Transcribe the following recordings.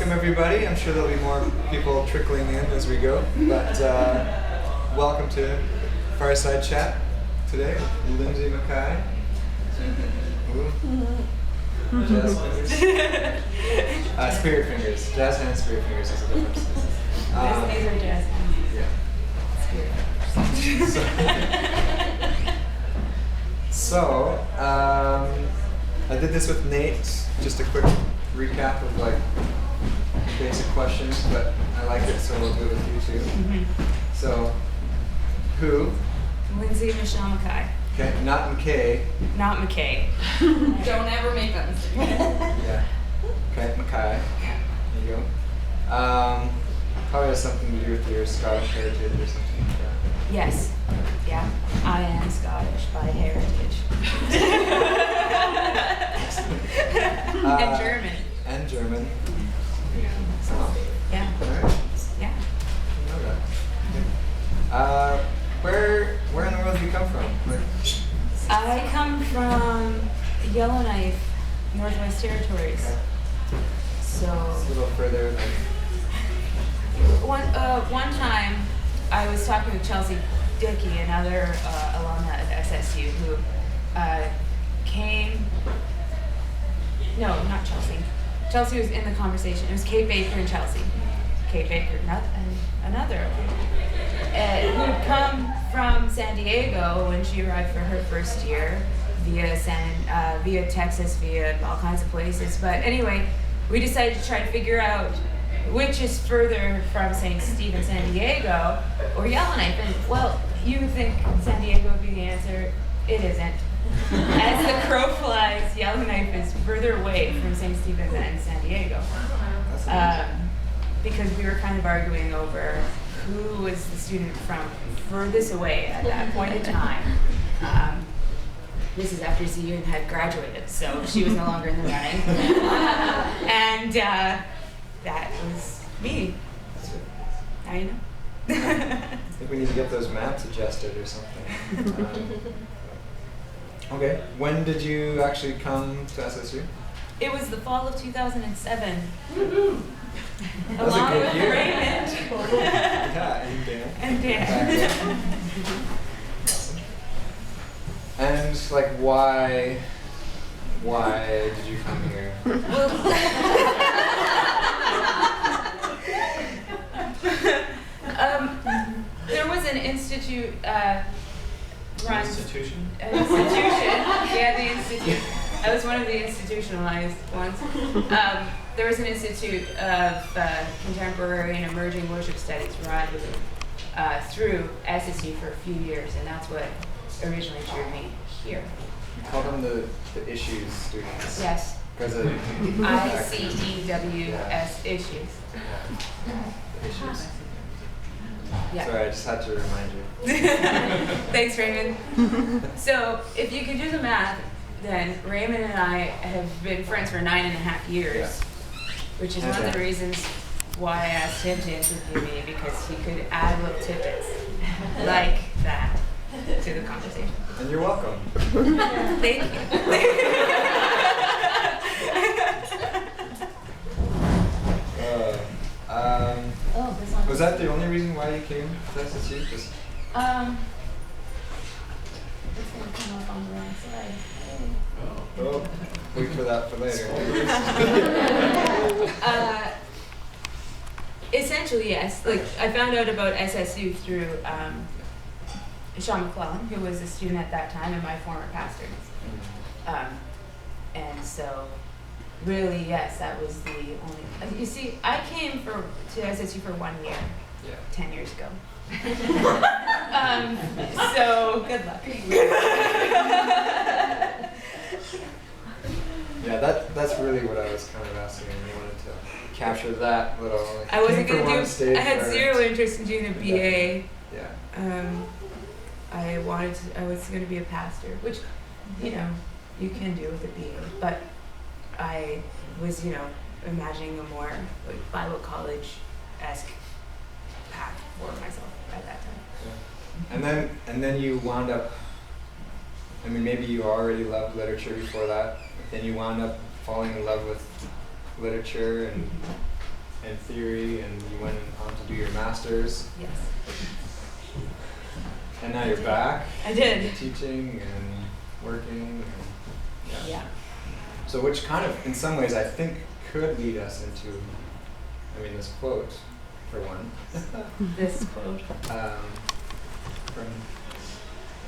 Welcome everybody. I'm sure there'll be more people trickling in as we go, but welcome to Fireside Chat today with Lindsay McKay. Jazz fingers. Spirit fingers. Jazz hands, spirit fingers is the difference. These are jazz hands. Yeah. Spirit fingers. So, I did this with Nate. Just a quick recap of like basic questions, but I like it, so we'll do it with you too. Mm-hmm. So, who? Lindsay McKay. Okay, not McKay. Not McKay. Don't ever make that mistake. Yeah. Okay, McKay. There you go. Probably has something to do with your Scottish heritage or something like that. Yes. Yeah. I am Scottish by heritage. And German. And German. So, yeah. Alright. Yeah. I know that. Where in the world do you come from? I come from Yellowknife, Northwest Territories. Okay. So It's a little further than. one time I was talking with Chelsea Dickey, another alumna at SSU, who came. No, not Chelsea. Chelsea was in the conversation. It was Kate Baker and Chelsea. Kate Baker, another, who'd come from San Diego when she arrived for her first year via Texas, via all kinds of places. But anyway, we decided to try to figure out which is further from St. Stephen, San Diego, or Yellowknife. And well, you think San Diego would be the answer. It isn't. As the crow flies, Yellowknife is further away from St. Stephen than San Diego. Because we were kind of arguing over who was the student from furthest away at that point in time. This is after Ziyun had graduated, so she was no longer in the running. And that was me. Now you know. I think we need to get those maps adjusted or something. Okay, when did you actually come to SSU? It was the fall of 2007. That was a Along good with year. Raymond. Yeah, and Dan. And Dan. And like, why did you come here? There was an institute run. Institution? An institution. Yeah, the institute. I was one of the institutionalized ones. There was an institute of contemporary and emerging worship studies run through SSU for a few years, and that's what originally drew me here. You call them the issues students. Yes. Because of ICEWS issues. The issues. Yeah. Sorry, I just had to remind you. Thanks, Raymond. So, if you can do the math, then Raymond and I have been friends for 9.5 years, which is one of the reasons why I asked him to interview me, because he could add little tidbits like that to the conversation. And you're welcome. Thank you. Was that the only reason why you came to SSU? Just It's gonna come up on the wrong side. oh, wait for that for later. Essentially, yes. Like, I found out about SSU through Sean McClellan, who was a student at that time and my former pastor. And so, really, yes, that was the only. You see, I came to SSU for 1 year, Yeah. 10 years ago. So good luck. Yeah, that's really what I was kind of asking. I wanted to capture that little. Like, I wasn't came from gonna one state I had where- zero interest in doing a BA. Yeah. I was gonna be a pastor, which, you can do with a BA, but I was, imagining a more like Bible college-esque path for myself at that time. Yeah. And then you wound up. I mean, maybe you already loved literature before that, but then you wound up falling in love with literature and and theory, and you went on to do your master's, Yes. and now you're back. I did. Teaching and working. And, Yeah. So which kind of, in some ways, I think could lead us into, I mean, this quote, for one. This quote. From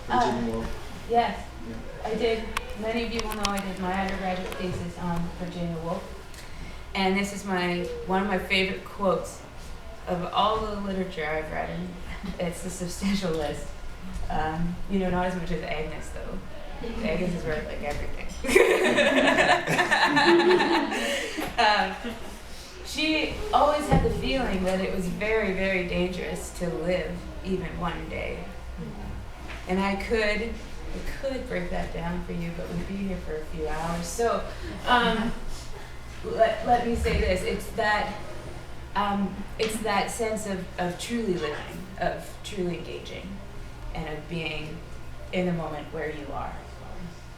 Virginia Woolf. Yes, Yeah. I did. Many of you will know I did my undergraduate thesis on Virginia Woolf. And this is one of my favorite quotes of all the literature I've read. And it's a substantial list. Not as much as Agnes, though. Agnes has read like everything. She always had the feeling that it was very, very dangerous to live even one day. And I could break that down for you, but we'd be here for a few hours. So let me say this: it's that sense of truly living, of truly engaging, and of being in the moment where you are,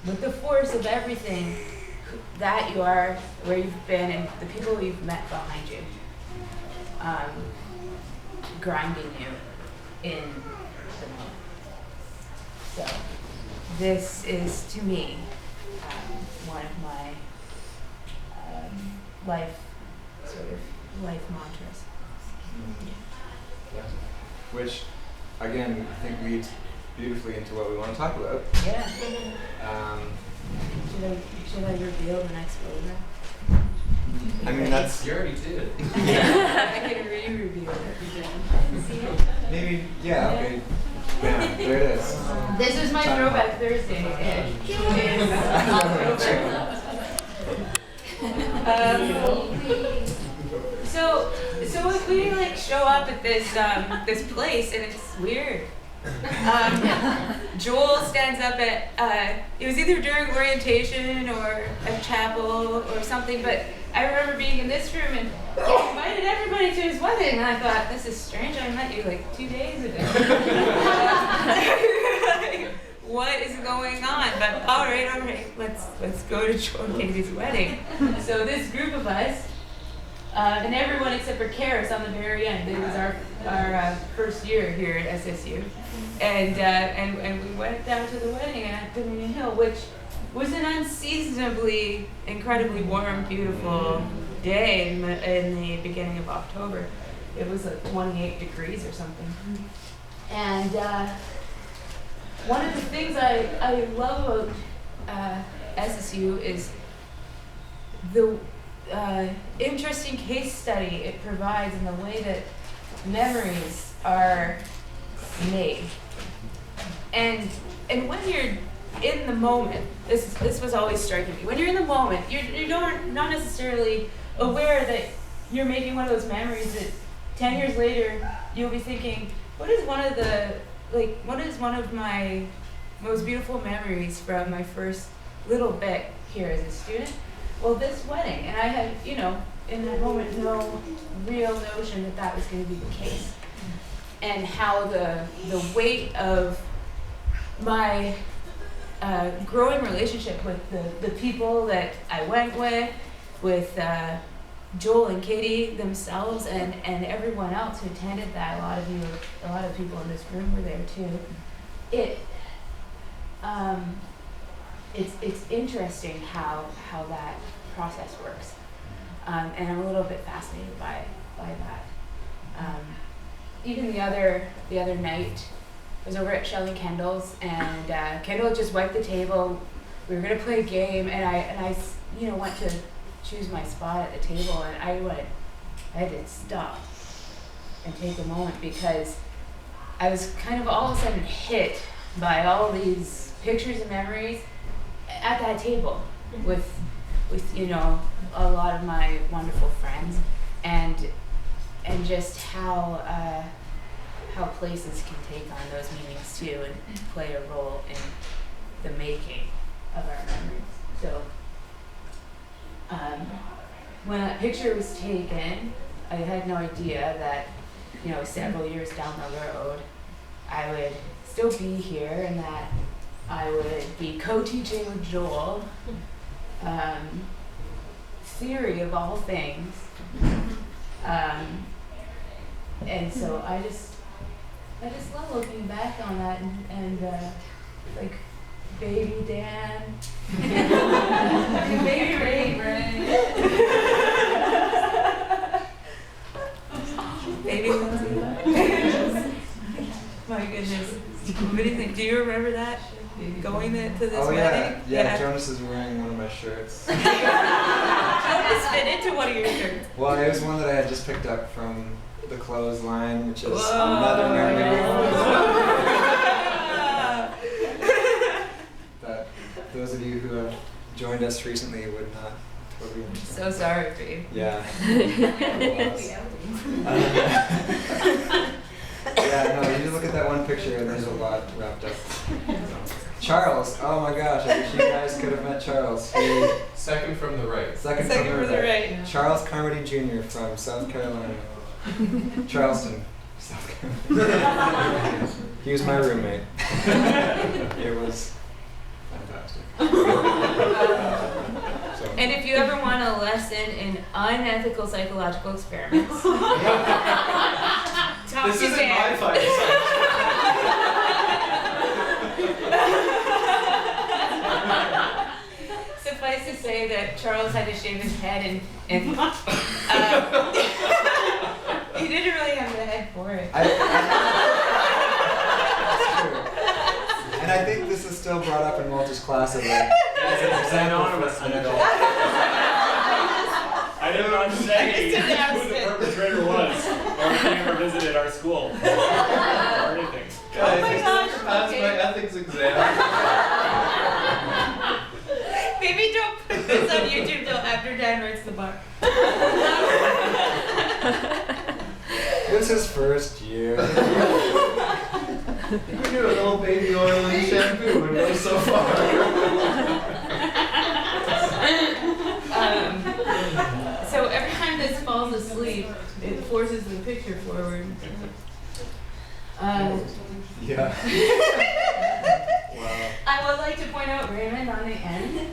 with the force of everything that you are, where you've been, and the people you've met behind you, grinding you in the moment. So this is, to me, one of my life mantras. Yeah. Which, again, I think leads beautifully into what we want to talk about. Yeah. Should I reveal the next photograph? I mean, that's... You already did. I can re-reveal it. See it? Maybe, yeah, okay. Bam, there it is. This is my Throwback Thursday. So if we like show up at this place and it's weird. Joel stands up at it was either during orientation or at chapel or something, but I remember being in this room and he invited everybody to his wedding, and I thought, this is strange, I met you like 2 days ago. Like, what is going on? But all right, let's go to Joel and Katie's wedding. So this group of us, and everyone except for Karis on the very end. It was our first year here at SSU, and we went down to the wedding at Dominion Hill, which was an unseasonably, incredibly warm, beautiful day in the beginning of October. It was like 28 degrees or something. And one of the things I love about SSU is the interesting case study it provides in the way that memories are made. And when you're in the moment, this was always striking me. When you're in the moment, you're not necessarily aware that you're making one of those memories that 10 years later you'll be thinking, what is one of my most beautiful memories from my first little bit here as a student? Well, this wedding. And I had, in that moment, no real notion that was going to be the case. And how the weight of my growing relationship with the people that I went with Joel and Katie themselves, and everyone else who attended that. A lot of people in this room were there too. It's interesting how that process works, and I'm a little bit fascinated by that. Even the other night, I was over at Shelley Kendall's, and Kendall just wiped the table. We were gonna play a game, and I went to choose my spot at the table, and I had to stop and take a moment, because I was kind of all of a sudden hit by all these pictures and memories at that table with a lot of my wonderful friends, and just how places can take on those meanings too and play a role in the making of our memories. So when that picture was taken, I had no idea that several years down the road I would still be here, and that I would be co-teaching with Joel theory of all things, And so I just love looking back on that and like baby Dan, baby Raven, baby Lindsay. My goodness. What do you think? Do you remember that? Going to this wedding? Yeah, Jonas is wearing one of my shirts. Jonas fit into one of your shirts. Well, it was one that I had just picked up from the clothesline, which is Whoa. another memory that those of you who have joined us recently would not totally understand. So sorry for you. Yeah. Yeah, no, you look at that one picture and there's a lot wrapped up. Charles, oh my gosh, I wish you guys could have met Charles. Second from the right. Second from the right. Charles Carmody Jr. from South Carolina. Charleston, South Carolina. He was my roommate. It was fantastic. And if you ever want a lesson in unethical psychological experiments, talk This to isn't Dan. my fireside. Suffice to say that Charles had to shave his head and he didn't really have the head for it. That's true. And I think this is still brought up in Walter's class as an example for an adult. I didn't understand who the perpetrator was, or if he ever visited our school, or anything. Guys, my I gosh, still passed okay. my ethics exam. Maybe don't put this on YouTube till after Dan writes the book. It was his first year. You knew an old baby oil and shampoo would go so far. So every time this falls asleep, it forces the picture forward. Yeah. Wow. I would like to point out Raymond on the end.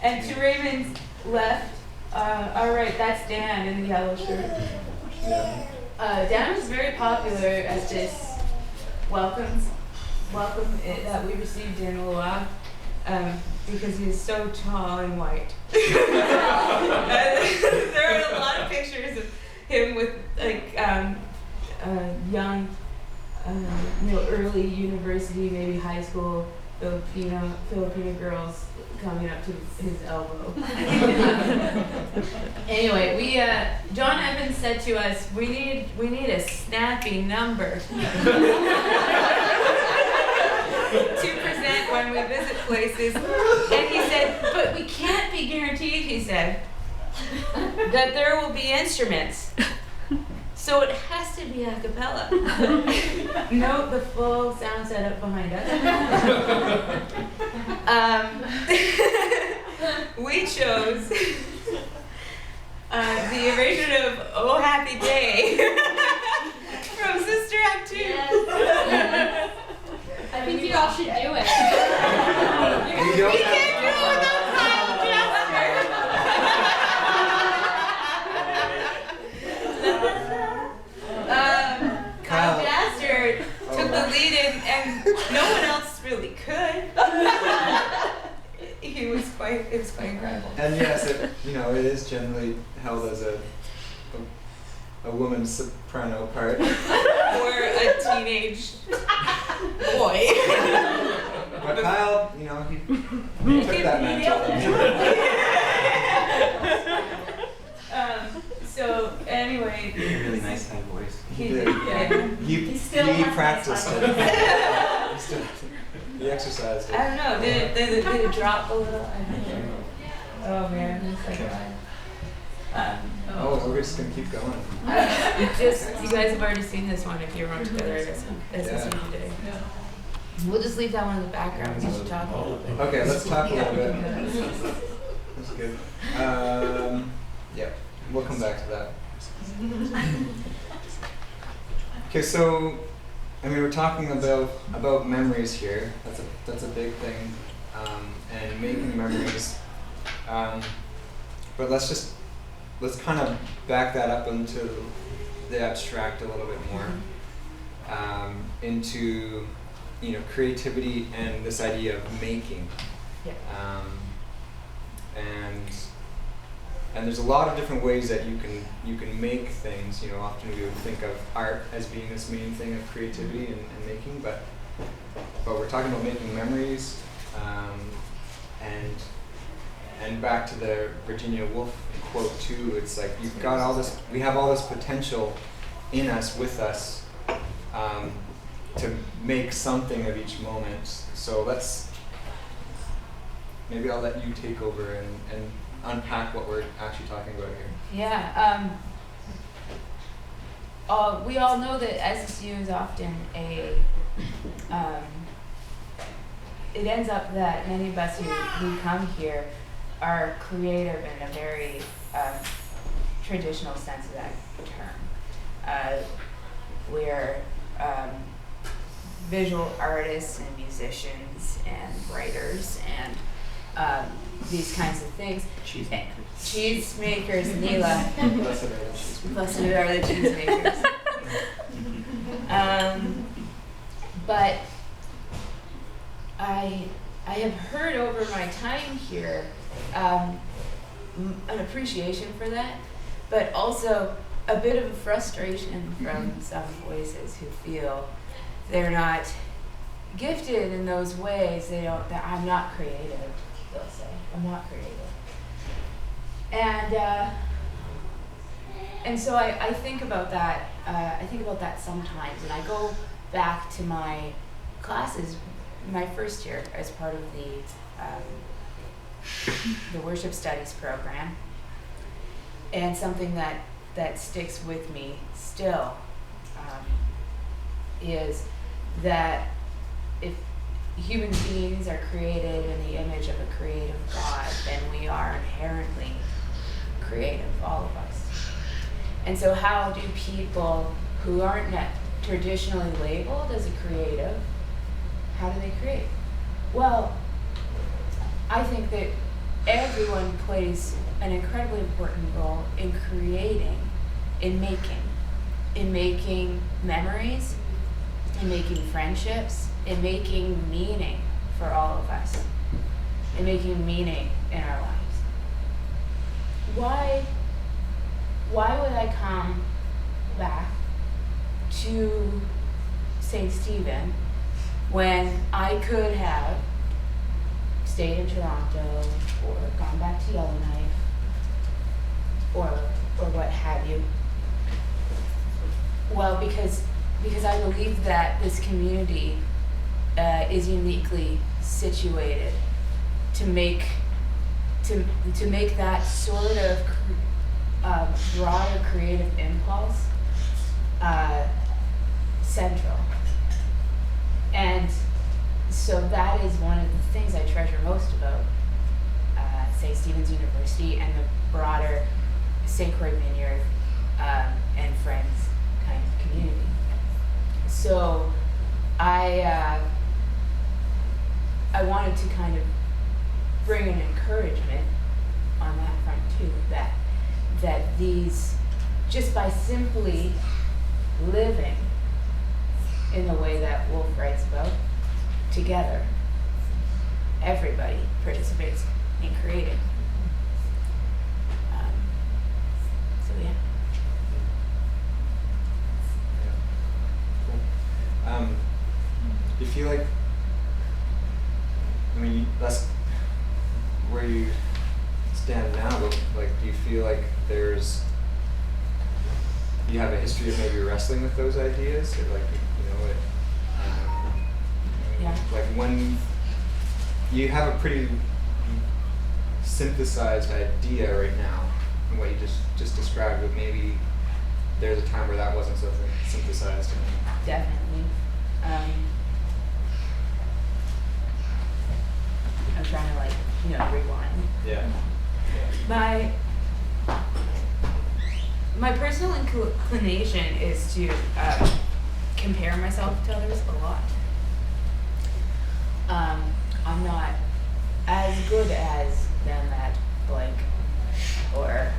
And to Raymond's left, all right, that's Dan in the yellow shirt. Yeah. Dan was very popular as this welcome that we received in Loa, because he is so tall and white. There are a lot of pictures of him with like young, early university, maybe high school Filipino girls coming up to his elbow. Anyway, John Evans said to us, we need a snappy number to present when we visit places. And he said, but we can't be guaranteed, he said, that there will be instruments. So it has to be a cappella. Note the full sound setup behind us. We chose the arrangement of Oh Happy Day from Sister Act 2. Yes. I think you all should do it. We don't We have can't do it without Kyle Jasper. Kyle Jasper took the lead and no one else really could. It was quite incredible. And yes, it is generally held as a woman's soprano part. Or a teenage boy. But Kyle, he took that mantle. So anyway, He had a really nice high voice. He did. Yeah. He still has practiced nice it. He exercised it. I don't know. Did it drop a little? I don't know. Oh man, it's like Oh, we're just gonna keep going. you guys have already seen this one if you were together as SSU today. We'll just leave that one in the background. We should talk a little bit. Okay, let's talk a little bit. That's good. Yeah, we'll come back to that. Okay, so we're talking about memories here. That's a big thing, and making memories. But let's just let's kind of back that up into the abstract a little bit more, into creativity and this idea of making. Yeah. And there's a lot of different ways that you can make things. Often we would think of art as being this main thing of creativity and making, but we're talking about making memories, and back to the Virginia Woolf quote too. It's like we have all this potential in us, with us, to make something of each moment. So maybe I'll let you take over and unpack what we're actually talking about here. Yeah. We all know that SSU is often it ends up that many of us who come here are creative in a very traditional sense of that term. We're visual artists and musicians and writers and these kinds of things. Cheesemakers, Neela. Blessed are the cheesemakers. But I have heard over my time here an appreciation for that, but also a bit of a frustration from some voices who feel they're not gifted in those ways. That I'm not creative, they'll say. I'm not creative. And so I think about that. I think about that sometimes, and I go back to my classes, my first year as part of the worship studies program, and something that sticks with me still is that if human beings are created in the image of a creative God, then we are inherently creative, all of us. And so how do people who aren't traditionally labeled as a creative, how do they create? Well, I think that everyone plays an incredibly important role in creating, in making memories, in making friendships, in making meaning for all of us, in making meaning in our lives. Why would I come back to St. Stephen when I could have stayed in Toronto or gone back to Yellowknife or what have you? Well, because I believe that this community is uniquely situated to make that sort of broader creative impulse central. And so that is one of the things I treasure most about St. Stephen's University and the broader St. Croix Vineyard and Friends kind of community. So I wanted to kind of bring an encouragement on that front too, that these, just by simply living in the way that Wolf writes about, together, everybody participates in creating. So yeah. Cool. Do you feel like, that's where you stand now, but do you feel like you have a history of maybe wrestling with those ideas, or Yeah. When you have a pretty synthesized idea right now, and what you just described, but maybe there's a time where that wasn't so synthesized. Definitely. I'm trying to rewind. Yeah. My personal inclination is to compare myself to others a lot. I'm not as good as them at blank, or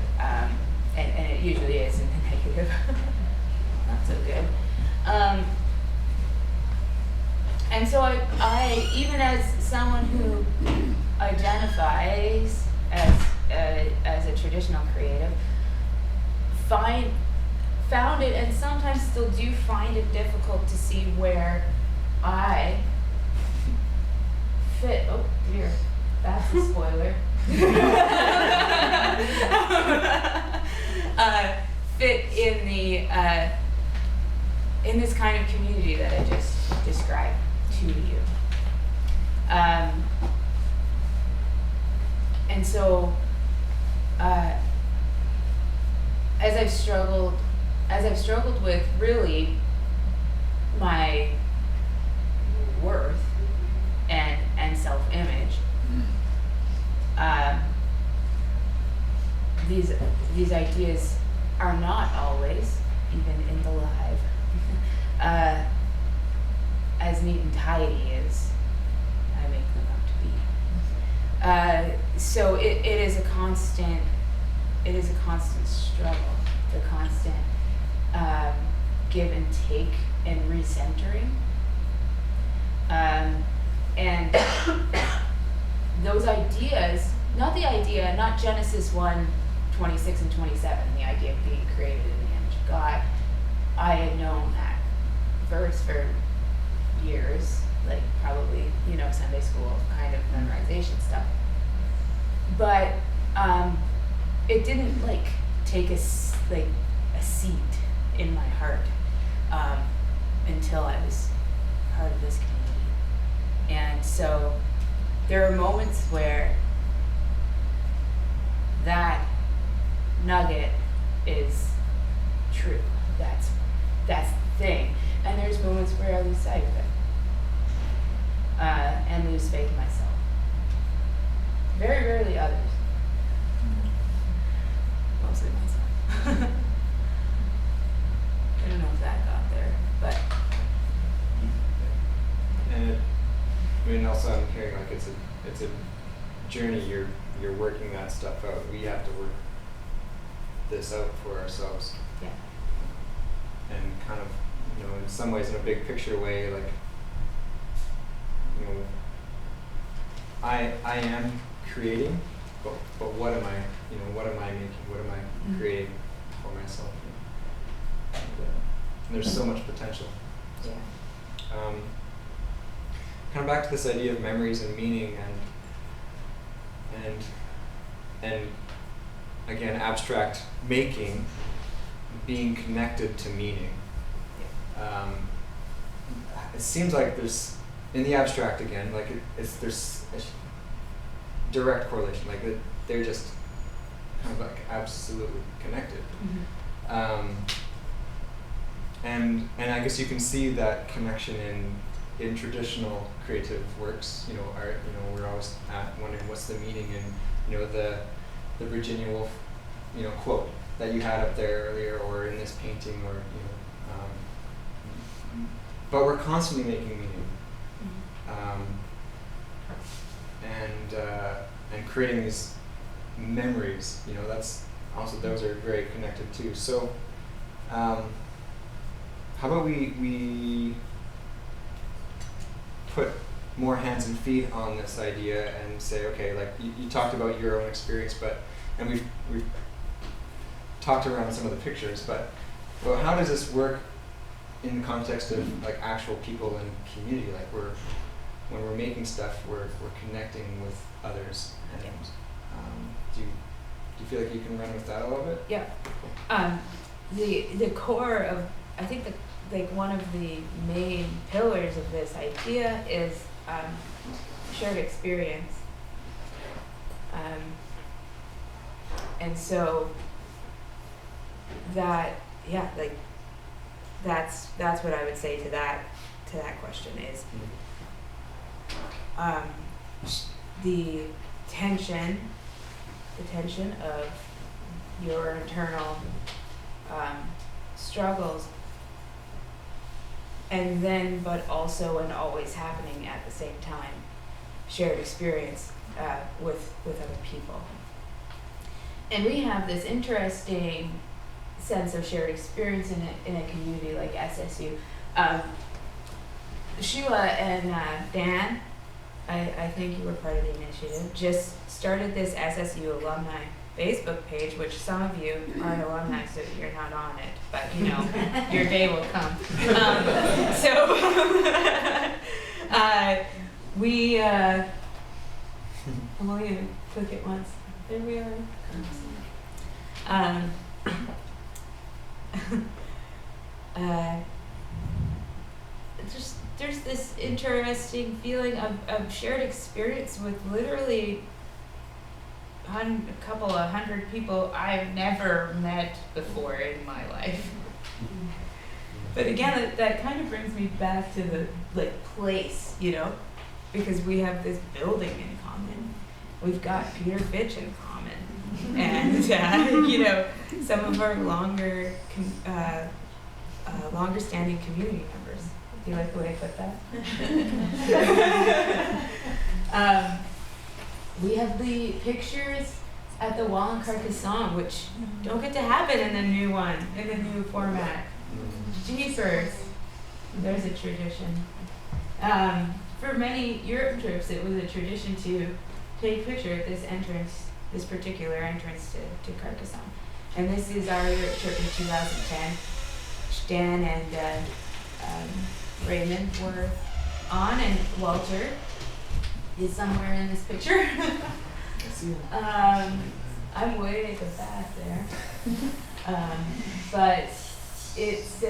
and it usually is in the negative. Not so good. And so I even as someone who identifies as a traditional creative, found it, and sometimes still do find it difficult to see where I fit. Oh dear, that's a spoiler. Fit in this kind of community that I just described to you. And so, as I've struggled with really my worth and self-image, these ideas are not always, even in the live, as neat and tidy as I make them out to be. So it is a constant struggle, the constant give and take and recentering. And those ideas, not Genesis 1:26 and 27, the idea of being created in the image of God. I had known that verse for years, like probably, Sunday school kind of memorization stuff. But it didn't take a seat in my heart until I was part of this community. And so there are moments where that nugget is true. That's the thing. And there's moments where I lose sight of it and lose faith in myself. Very rarely others. Mostly myself. I don't know if that got there, but. And also I'm hearing it's a journey. You're working that stuff out. We have to work this out for ourselves. Yeah. And kind of, in some ways, in a big picture way, I am creating, but what am I, what am I making? What am I creating for myself? And there's so much potential. Yeah. Kind of back to this idea of memories and meaning and again, abstract making being connected to meaning. It seems like there's, in the abstract again, there's a direct correlation, they're just kind of absolutely connected. And I guess you can see that connection in traditional creative works, art. We're always wondering what's the meaning in, the Virginia Woolf, quote that you had up there earlier, or in this painting, or but we're constantly making meaning, and creating these memories. That's also, those are very connected too. So, how about we put more hands and feet on this idea and say, okay, you talked about your own experience, and we've talked around some of the pictures, but how does this work in the context of actual people and community? When we're making stuff, we're connecting with others. And do you feel like you can run with that a little bit? Yeah. The core of, I think one of the main pillars of this idea is shared experience. And so that's what I would say to that question is the tension of your internal struggles, and then but also and always happening at the same time, shared experience with other people. And we have this interesting sense of shared experience in a community like SSU. Sheila and Dan, I think you were part of the initiative, just started this SSU alumni Facebook page, which some of you aren't alumni, so you're not on it, but you know, your day will come. I'm only going to click it once. There we are. There's this interesting feeling of shared experience with literally a couple of hundred people I've never met before in my life. But again, that kind of brings me back to the place, you know, because we have this building in common. We've got Peter Fitch in common, and you know, some of our longer standing community members. Do you like the way I put that? We have the pictures at the wall in Carcassonne, which don't get to happen in the new one, in the new format. Jeepers. There's a tradition. For many Europe trips, it was a tradition to take a picture at this entrance, this particular entrance to Carcassonne. And this is our Europe trip in 2010. Dan and Raymond were on, and Walter is somewhere in this picture. I'm way at the back there. But it's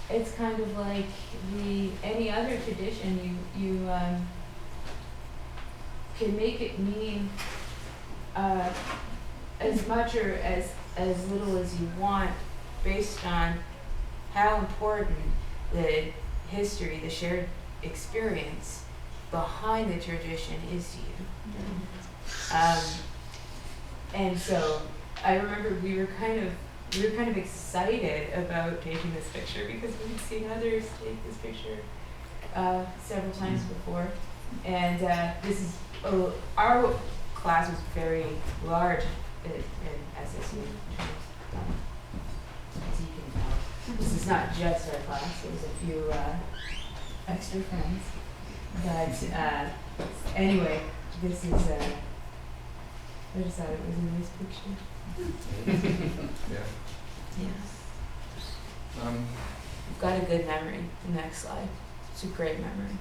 it's kind of like any other tradition. You can make it mean as much or as little as you want, based on how important the history, the shared experience behind the tradition is to you. And so I remember we were kind of excited about taking this picture because we'd seen others take this picture several times before. And this is our class was very large in SSU. As you can tell, this is not just our class. There's a few extra friends. But anyway, this is. I just thought it was a nice picture. Yeah. Yeah. We've got a good memory. The next slide. It's a great memory.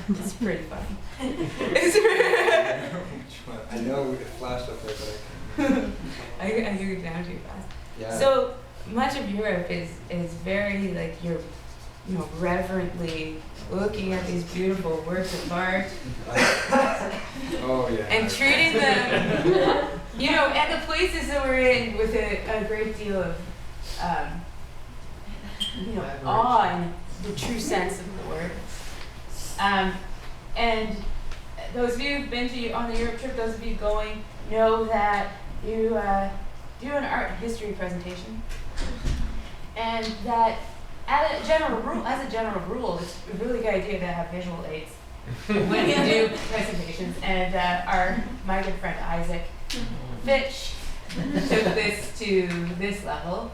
It's pretty funny. I know it flashed up there, but I can't. I took it down too fast. Yeah. So much of Europe is very like you're, you know, reverently looking at these beautiful works of art. Oh yeah. And treating them, you know, and the places that we're in with a great deal of, you know, awe in the true sense of the word. And those of you who've been on the Europe trip, those of you going, know that you do an art history presentation, and that as a general rule, it's a really good idea to have visual aids when you do presentations. And my good friend Isaac Fitch took this to this level.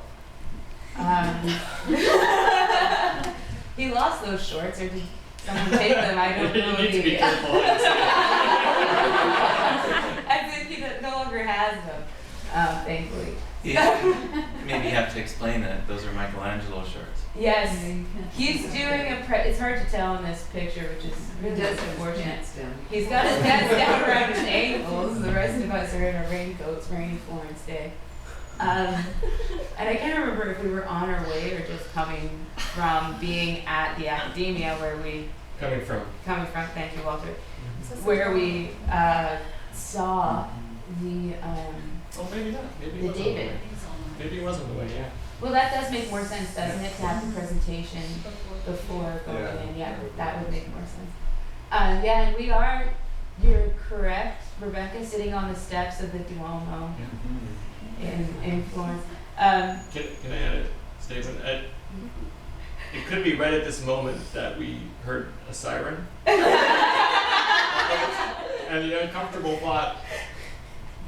He lost those shorts, or did someone take them? I don't know. You need to be careful. I think he no longer has them, thankfully. Yeah. Maybe you have to explain that those are Michelangelo shorts. Yes, he's doing it's hard to tell in this picture, which is really unfortunate. He's got his pants down around his ankles. The rest of us are in our raincoats, rainy Florence day. And I can't remember if we were on our way or just coming from being at the academia where we... Coming from, thank you, Walter. Where we saw the... oh, maybe not. Maybe the it wasn't David. the way. Maybe it wasn't the way, yeah. Well, that does make more sense, doesn't it, to have the presentation before going in? Yeah, that would make more sense. Yeah, and we are, you're correct, Rebecca, sitting on the steps of the Duomo in Florence. Can I add a statement? It could be right at this moment that we heard a siren. And the uncomfortable thought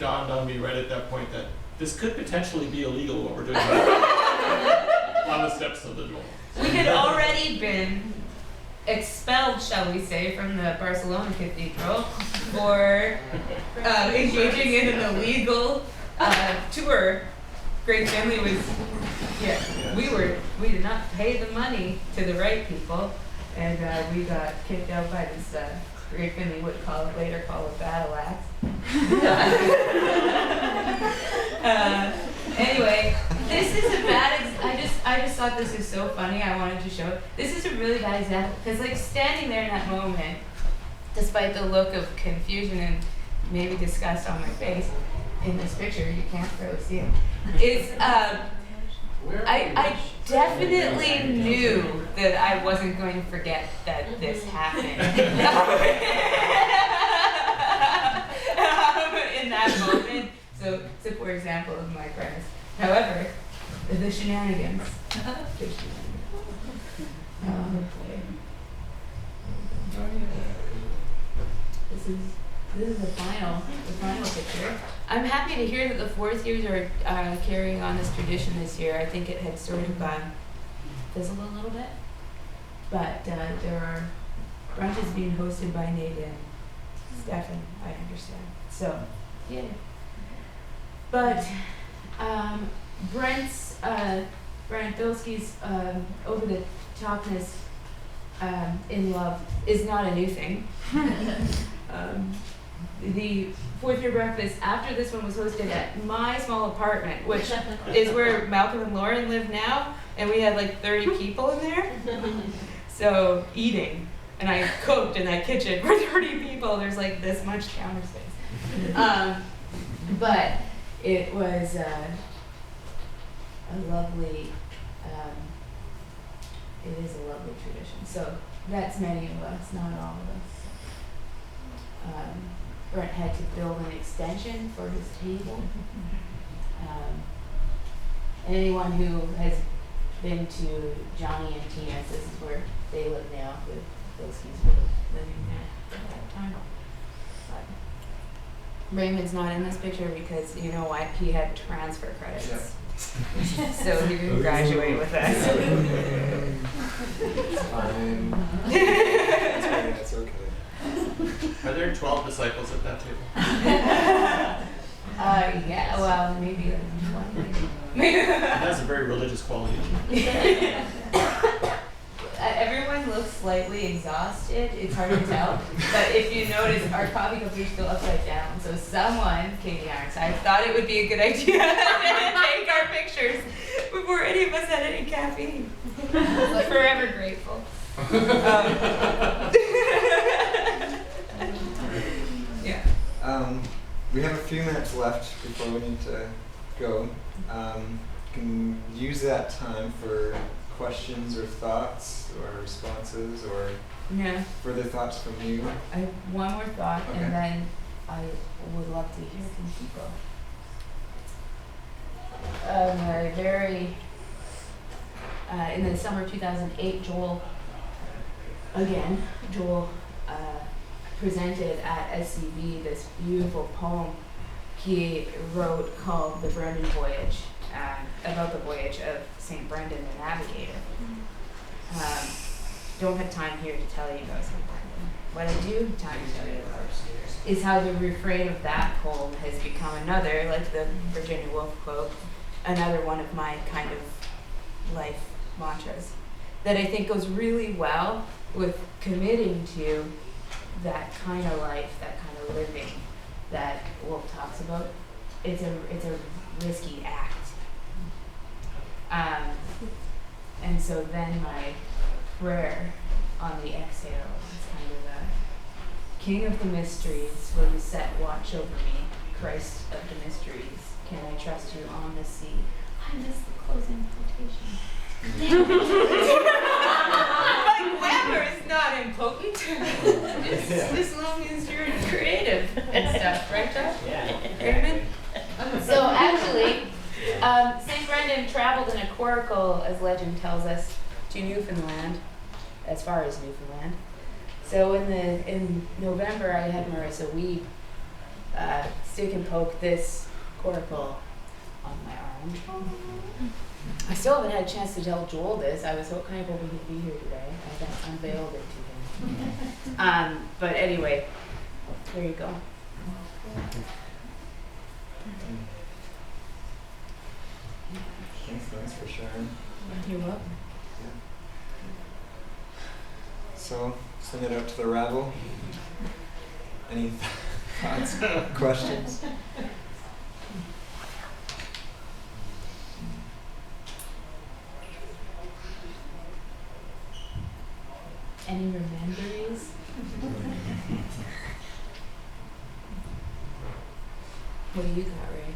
dawned on me right at that point that this could potentially be illegal what we're doing on the steps of the duel. We had already been expelled, shall we say, from the Barcelona Cathedral for engaging in an illegal tour. Great Finley was, we did not pay the money to the right people, and we got kicked out by this, Great Finley would later call it battle axe. Anyway, this is a bad, I just thought this is so funny, I wanted to show it. This is a really bad example, because like standing there in that moment, despite the look of confusion and maybe disgust on my face, in this picture, you can't really see it, is, I definitely knew that I wasn't going to forget that this happened. In that moment. So for example of my premise. However, the shenanigans. This is the final picture. I'm happy to hear that the fourth years are carrying on this tradition this year. I think it had sort of fizzled a little bit, but there are brunches being hosted by Nate and Stefan, I understand. So, yeah. But Brent Bilski's over the topness in love is not a new thing. The fourth year breakfast after this one was hosted at my small apartment, which is where Malcolm and Lauren live now, and we had like 30 people in there. So eating, and I cooked in that kitchen for 30 people. There's like this much counter space. But it was a lovely, it is a lovely tradition. So that's many of us, not all of us. Brent had to build an extension for his table. Anyone who has been to Johnny and Tina's, this is where they live now, with those who were living there at that time. But Raymond's not in this picture because, you know what, he had transfer credits. Yeah. So he didn't graduate with us. It's fine. It's okay. Are there 12 disciples at that table? Yeah, well, maybe 20. That's a very religious quality. Everyone looks slightly exhausted. It's hard to tell. But if you notice, our coffee cups are still upside down. So someone, Katie Ironside, thought it would be a good idea to take our pictures before any of us had any caffeine. Forever grateful. Yeah. We have a few minutes left before we need to go. You can use that time for questions or thoughts or responses or further thoughts from you. I have one more thought, Okay. and then I would love to hear from people. In the summer of 2008, Joel presented at SCV this beautiful poem he wrote called The Brendan Voyage, about the voyage of St. Brendan the Navigator. Don't have time here to tell you about St. Brendan. What I do have time to tell you about is how the refrain of that poem has become another, like the Virginia Woolf quote, another one of my kind of life mantras that I think goes really well with committing to that kind of life, that kind of living that Wolf talks about. It's a risky act. And so then my prayer on the exhale is kind of a King of the mysteries, will you set watch over me? Christ of the mysteries, can I trust you on the sea? I missed the closing quotation. My grammar is not impotent. Just as long as you're creative and stuff, right, Josh? Yeah. Raymond? So actually, St. Brendan traveled in a coracle, as legend tells us, to Newfoundland, as far as Newfoundland. So in November, I had Marissa Weeb stick and poke this coracle on my arm. I still haven't had a chance to tell Joel this. I was kind of hoping he'd be here today. I haven't unveiled it to him. But anyway, there you go. Thanks for sharing. You're welcome. So, send it out to the rabble. Any thoughts, questions? Any rememberies? What do you got, Ray?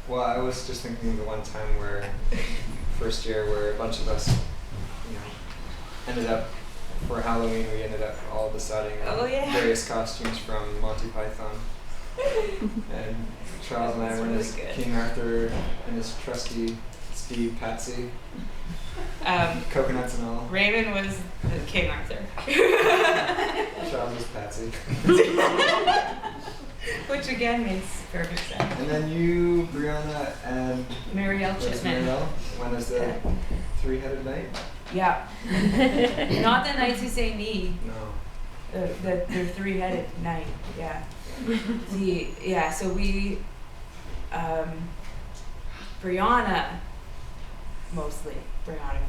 Well, I was just thinking of the one time where, first year, where a bunch of us, ended up, for Halloween, we ended up all deciding on various costumes from Monty Python. And Charles and I were in his King Arthur and his trusty steed Patsy. Coconuts and all. Raymond was the King Arthur. Charles was Patsy. Which again makes perfect sense. And then you, Brianna, and Marielle Chipman. When is the three-headed knight? Yeah. Not the knights who say knee. No. The three-headed knight. Yeah. So we, Brianna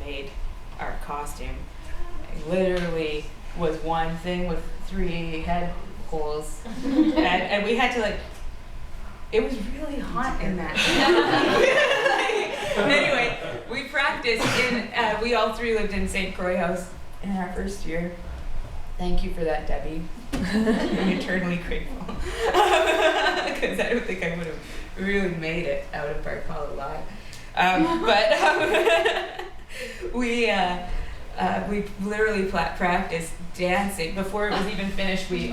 made our costume. It literally was one thing with 3 head holes, and we had to it was really hot in that. Anyway, we practiced we all 3 lived in St. Croix House in our first year. Thank you for that, Debbie. I'm eternally grateful. Because I don't think I would have really made it out of our call alive. We literally practiced dancing before it was even finished. We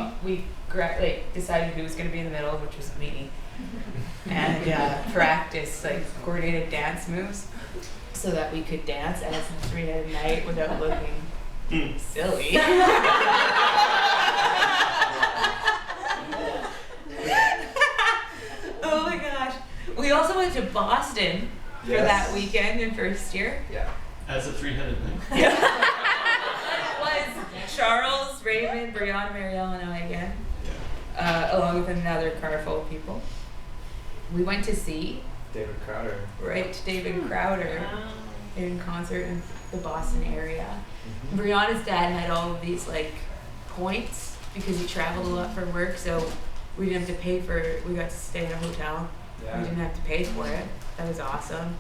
decided who was going to be in the middle, which was me, and practiced coordinated dance moves so that we could dance as a three-headed knight without looking silly. Oh my gosh! We also went to Boston. For that weekend in first year. Yeah. As a three-headed knight. It was Charles, Raymond, Brianna, Marielle, and I again. Yeah. Along with another car full of people. We went to see David Crowder. Right, David Crowder in concert in the Boston area. Mm-hmm. Brianna's dad had all of these points because he traveled a lot for work, so we didn't have to pay for it. We got to stay in a hotel. Yeah. We didn't have to pay for it. That was awesome.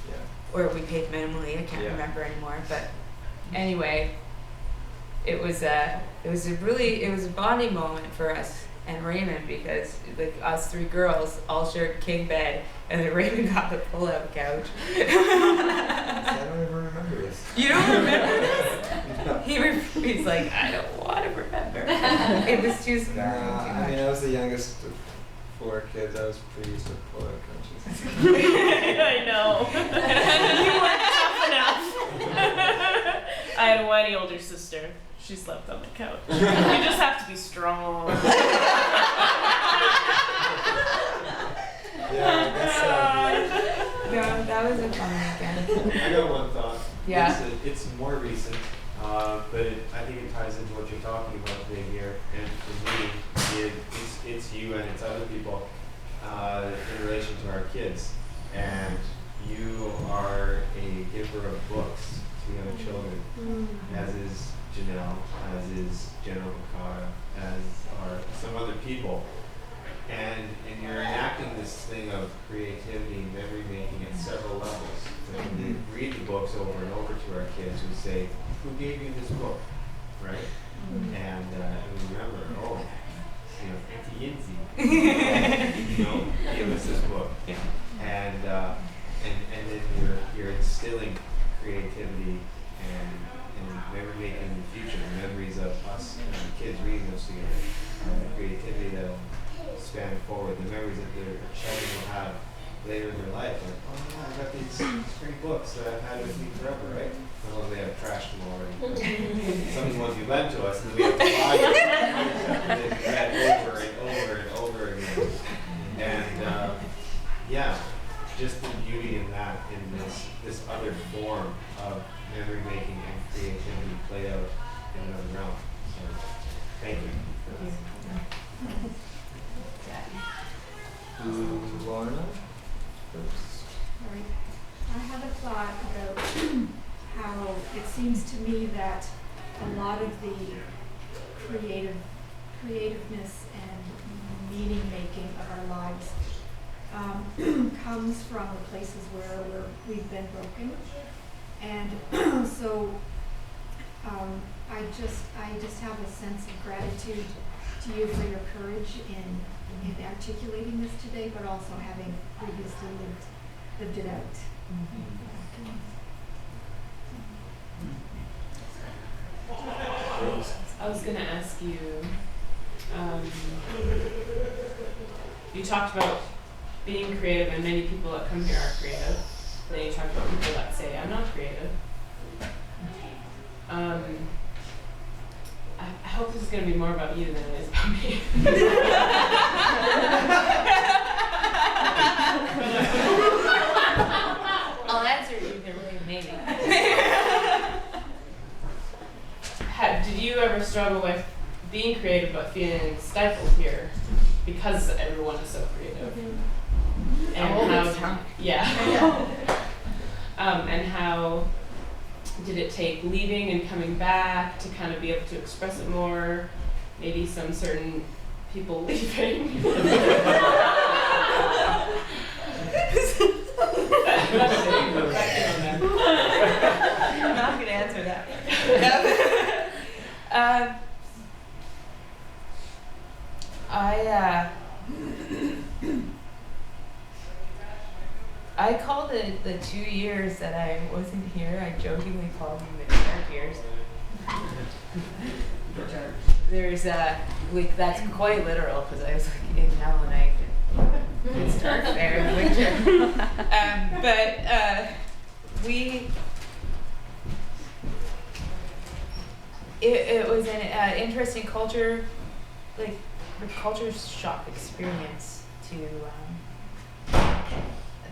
Yeah. Or we paid minimally. I can't remember anymore. But anyway, it was a bonding moment for us and Raymond because us 3 girls all shared king bed, and then Raymond got the pull-out couch. I don't even remember this. You don't remember this? No. He's like, I don't want to remember. It was too small. Nah, I was the youngest of 4 kids. I was pretty used to pull-out couches. I know. You weren't tough enough. I had a whiny older sister. She slept on the couch. You just have to be strong. Yeah, no, that was a fun weekend. I got one thought. Yeah. It's more recent, but I think it ties into what you're talking about today here. And for me, it's you and it's other people in relation to our kids. And you are a giver of books to young children, as is Janelle, as is General Picard, as are some other people. And you're enacting this thing of creativity and memory making at several levels. So we read the books over and over to our kids who say, who gave you this book? Right? And we remember, Auntie Yinzy, gave us this book. And then you're instilling creativity and memory making in the future, the memories of us and the kids reading those together, the creativity that span forward, the memories that their children will have later in their life. I got these great books that I've had with me forever, right? Unless they have trashed them already. Some of the ones you lent to us, and then we have to buy them. And they've read over and over and over. seems to me that a lot of the creativeness and meaning making of our lives comes from the places where we've been broken, and so I just have a sense of gratitude to you for your courage in articulating this today, but also having previously lived it out. I was going to ask you, you talked about being creative, and many people that come here are creative. Then you talked about people that say, I'm not creative. I hope this is going to be more about you than it is about me. I'll answer either way, maybe. Did you ever struggle with being creative but feeling stifled here because everyone is so creative? And and how did it take leaving and coming back to kind of be able to express it more? Maybe some certain people leaving. I'm not going to answer that. I called it the 2 years that I wasn't here. I jokingly called them the dark years. There's that's quite literal because I was like in hell and it's dark there in the winter. It was an interesting culture shock experience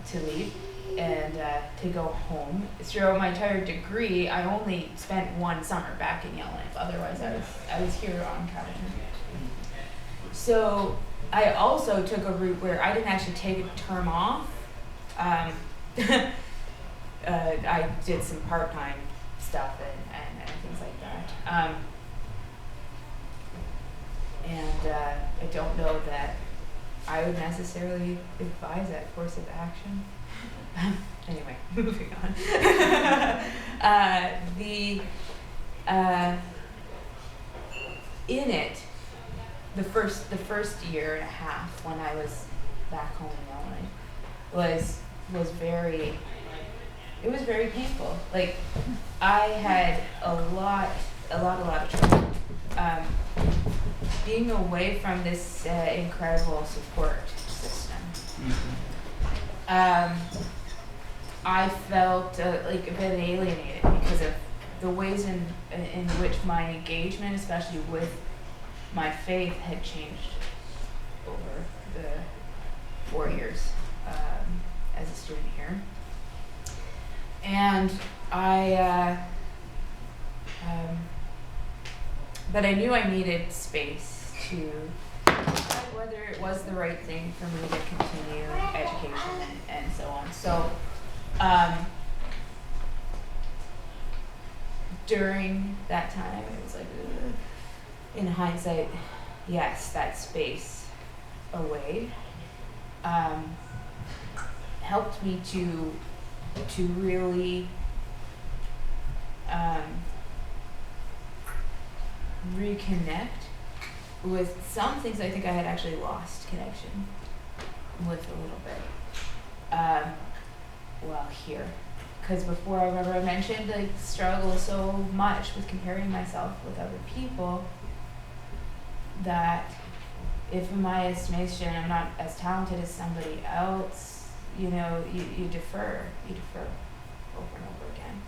to leave and to go home. Throughout my entire degree, I only spent one summer back in Yellowknife. Otherwise, I was here on cabinet. So I also took a route where I didn't actually take a term off. I did some part-time stuff and things like that. I don't know that I would necessarily advise that course of action. Anyway, moving on. In it, the first year and a half when I was back home in Illinois was very painful. Like I had a lot of trouble. Being away from this incredible support system. I felt like a bit alienated because of the ways in which my engagement, especially with my faith, had changed over the 4 years as a student here. And but I knew I needed space to decide whether it was the right thing for me to continue education and so on. So during that time, it was like, in hindsight, yes, that space away helped me to really reconnect with some things I think I had actually lost connection with a little bit. Here. Because before, I remember I mentioned I struggle so much with comparing myself with other people that if in my estimation I'm not as talented as somebody else, you defer over and over again.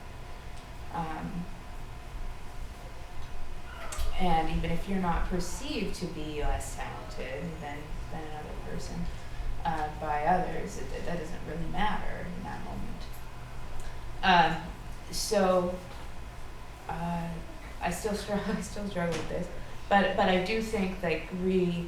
And even if you're not perceived to be less talented than another person by others, that doesn't really matter in that moment. So I still struggle with this, but I do think like reconnecting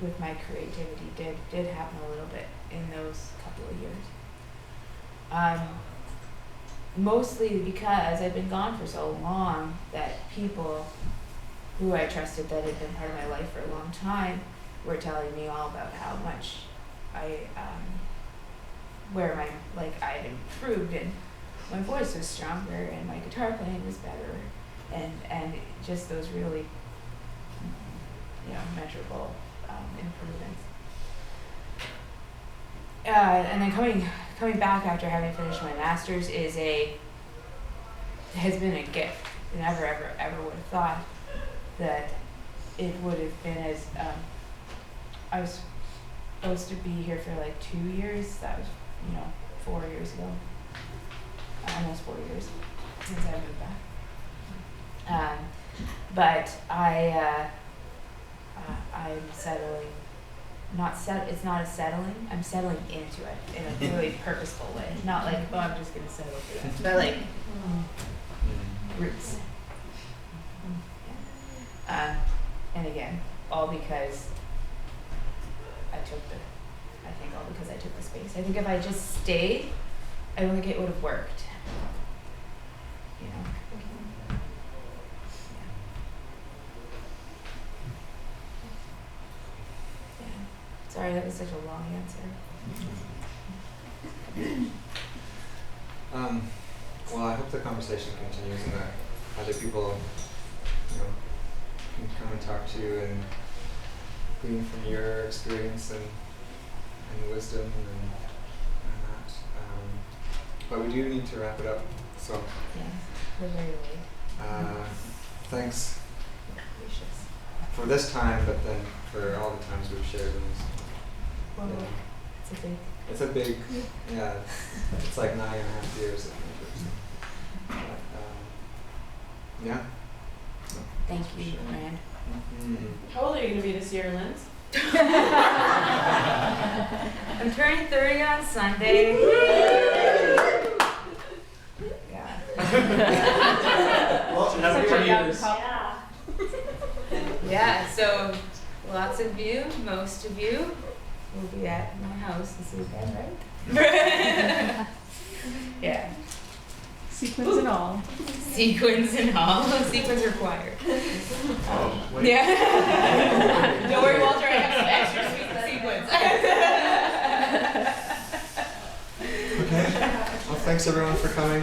with my creativity did happen a little bit in those couple of years. mostly because I've been gone for so long that people who I trusted that had been part of my life for a long time were telling me all about how much where I had improved and my voice was stronger and my guitar playing was better and just those really, measurable improvements. And then coming back after having finished my master's has been a gift. I never ever would have thought that it would have been as I was supposed to be here for like 2 years. That was 4 years ago, almost 4 years since I moved back. But I'm settling. It's not a settling. I'm settling into it in a really purposeful way. Not like, oh, I'm just gonna settle for that, but like roots. And again, all because I took the space. I think if I just stayed, I don't think it would have worked. Sorry, that was such a long answer. Well, I hope the conversation continues and that other people, can come and talk to you and glean from your experience and wisdom and that. But we do need to wrap it up. So. Yeah, we're very late. Thanks for this time, but then for all the times we've shared. Well, Yeah. it's a big. Yeah, it's like 9.5 years. But, yeah. Thank you, Rand. How old are you going to be this year, Linz? I'm turning 30 on Sunday. Yeah. Well, Such a young couple. Yeah, so lots of you, most of you, will be at my house this weekend, right? Yeah. Sequins and all. Sequins and all. Sequins required. wait. Yeah. Don't worry, Walter, I have some extra sweet sequins. Okay. Well, thanks everyone for coming.